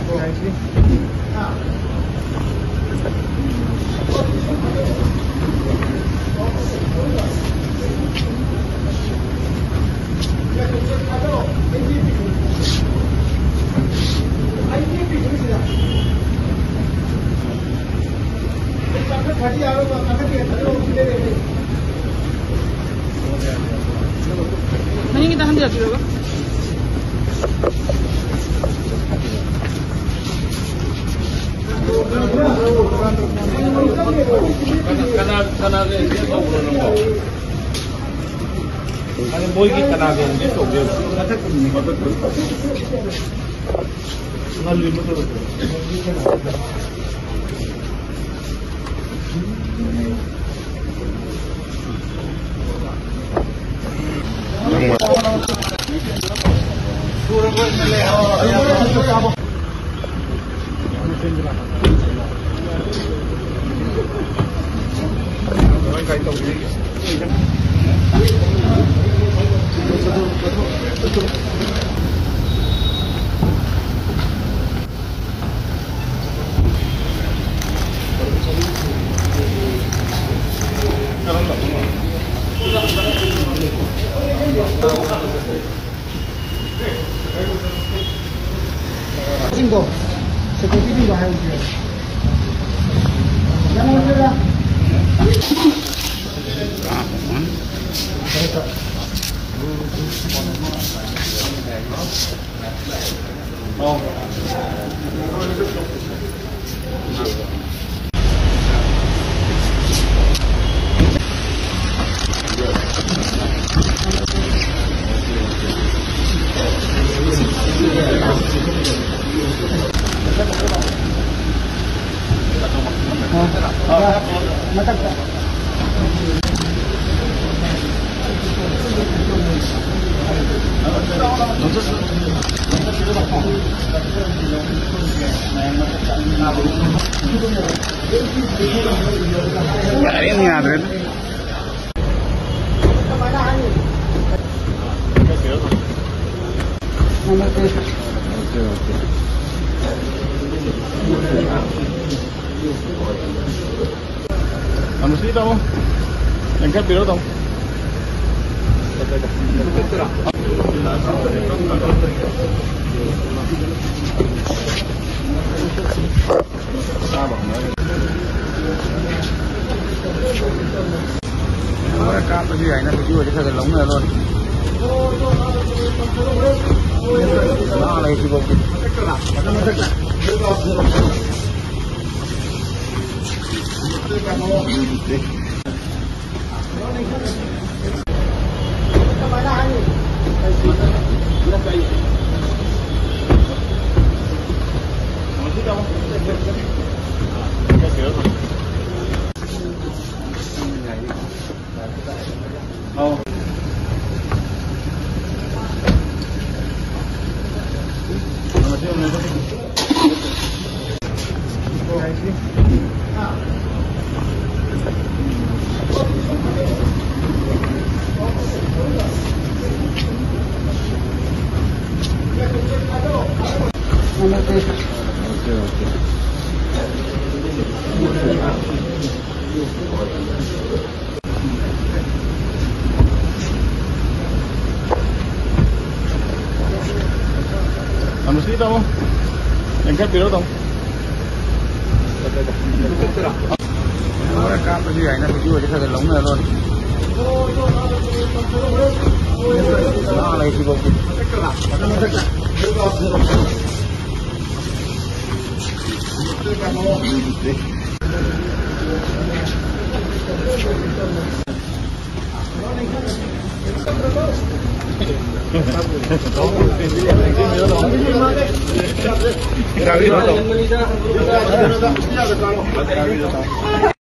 Nanti kita henti dulu. Karena dia tahu belum tahu. Karena boy kita naga ini tahu dia. Ngalih betul. Bingo, seperti bingo hai dia. Jangan lupa. Oh. Matagta. Ini ada. Ano sih tahu? Lengkap biru tahu? Mereka pergi aina pergi wajah saya long na lor. Nah, lagi sibuk. Oh. Ano sih tahu? Lengkap biru tahu? Mereka pergi aina pergi wajah saya long na lor. Nah, lagi sibuk. Gracias.